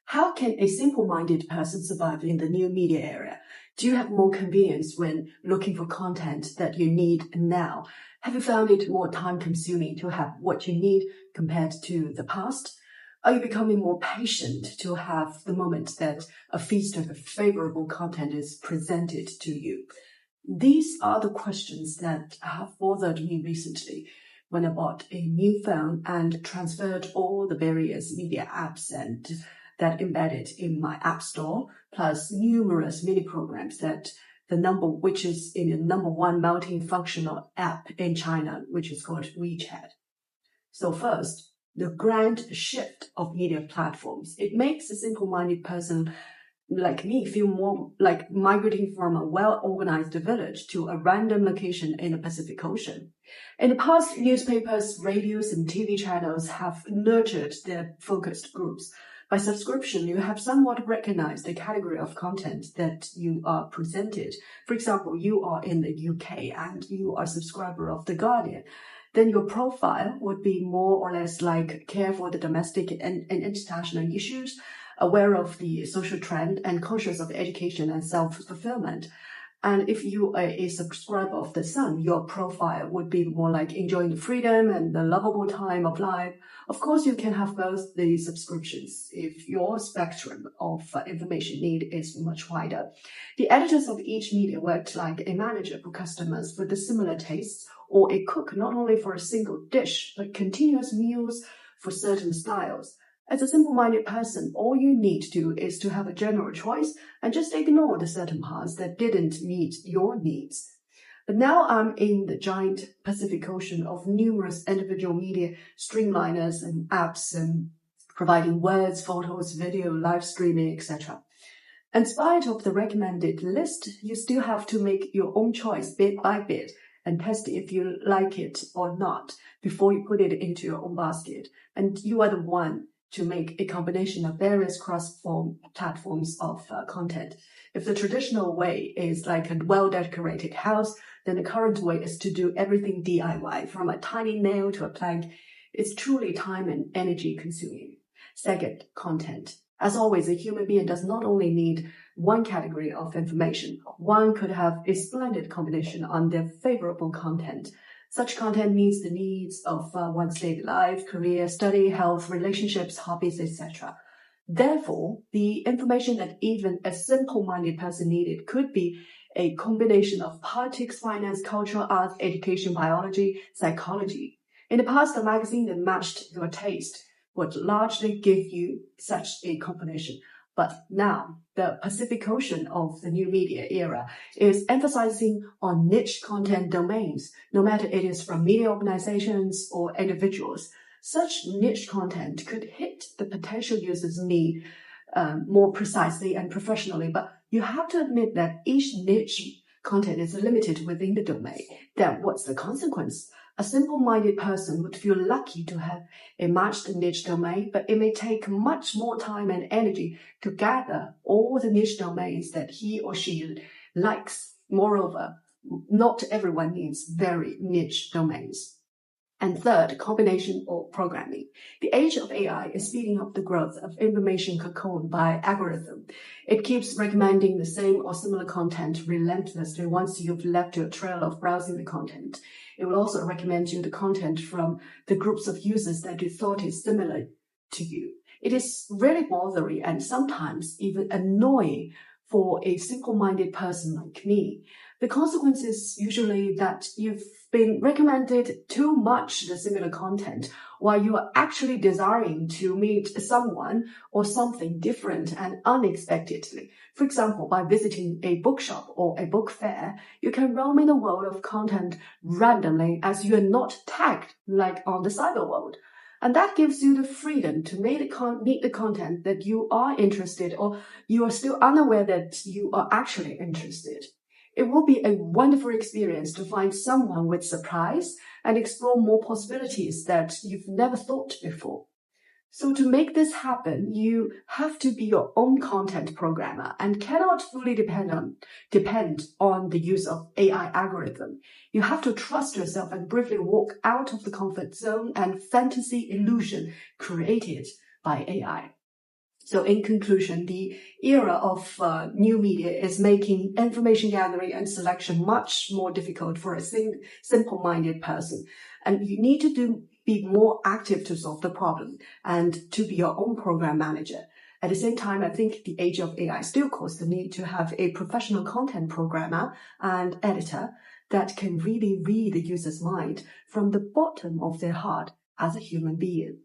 How can a simple-minded person survive in the new media era? Do you have more convenience when looking for content that you need now? Have you found it more time-consuming to have what you need compared to the past? Are you becoming more patient to have the moment that a feast of favorable content is presented to you? These are the questions that have bothered me recently when I bought a new phone and transferred all the various media apps and that embedded in my app store, plus numerous mini programs which is in the number one multifunctional app in China, which is called WeChat. So first, the grand shift of media platforms. It makes a simple-minded person like me feel more like migrating from a well-organized village to a random location in the Pacific Ocean. In the past, newspapers, radios, and TV channels have nurtured their focused groups. By subscription, you have somewhat recognized the category of content that you are presented. For example, you are in the UK and you are a subscriber of The Guardian. Then your profile would be more or less like care for the domestic and international issues, aware of the social trend, and conscious of education and self-fulfillment. And if you are a subscriber of The Sun, your profile would be more like enjoying the freedom and the lovable time of life. Of course, you can have both the subscriptions if your spectrum of information need is much wider. The editors of each media worked like a manager for customers with the similar tastes, or a cook not only for a single dish, but continuous meals for certain styles. As a simple-minded person, all you need to do is to have a general choice and just ignore the certain parts that didn't meet your needs. But now I'm in the giant Pacific Ocean of numerous individual media streamliners and apps and providing words, photos, video, live streaming, etc. In spite of the recommended list, you still have to make your own choice bit by bit and test if you like it or not before you put it into your own basket. And you are the one to make a combination of various platforms of content. If the traditional way is like a well-decorated house, then the current way is to do everything DIY, from a tiny nail to a plank. It's truly time and energy consuming. Second, content. As always, a human being does not only need one category of information. One could have a splendid combination on their favorable content. Such content meets the needs of one's daily life, career, study, health, relationships, hobbies, etc. Therefore, the information that even a simple-minded person needed could be a combination of politics, finance, culture, arts, education, biology, psychology. In the past, a magazine that matched your taste would largely give you such a combination. But now, the Pacific Ocean of the new media era is emphasizing on niche content domains, no matter it is from media organizations or individuals. Such niche content could hit the potential user's need more precisely and professionally, but you have to admit that each niche content is limited within the domain. Then what's the consequence? A simple-minded person would feel lucky to have a matched niche domain, but it may take much more time and energy to gather all the niche domains that he or she likes. Moreover, not everyone needs very niche domains. And third, combination or programming. The age of AI is speeding up the growth of information cocooned by algorithm. It keeps recommending the same or similar content relentlessly once you've left your trail of browsing the content. It will also recommend you the content from the groups of users that you thought is similar to you. It is really bothering and sometimes even annoying for a simple-minded person like me. The consequence is usually that you've been recommended too much the similar content while you are actually desiring to meet someone or something different and unexpectedly. For example, by visiting a bookshop or a book fair, you can roam in the world of content randomly as you are not tagged like on the cyber world. And that gives you the freedom to meet the content that you are interested or you are still unaware that you are actually interested. It will be a wonderful experience to find someone with surprise and explore more possibilities that you've never thought before. So to make this happen, you have to be your own content programmer and cannot fully depend on the use of AI algorithm. You have to trust yourself and bravely walk out of the comfort zone and fantasy illusion created by AI. So in conclusion, the era of new media is making information gathering and selection much more difficult for a simple-minded person. And you need to be more active to solve the problem and to be your own program manager. At the same time, I think the age of AI still calls the need to have a professional content programmer and editor that can really read the user's mind from the bottom of their heart as a human being.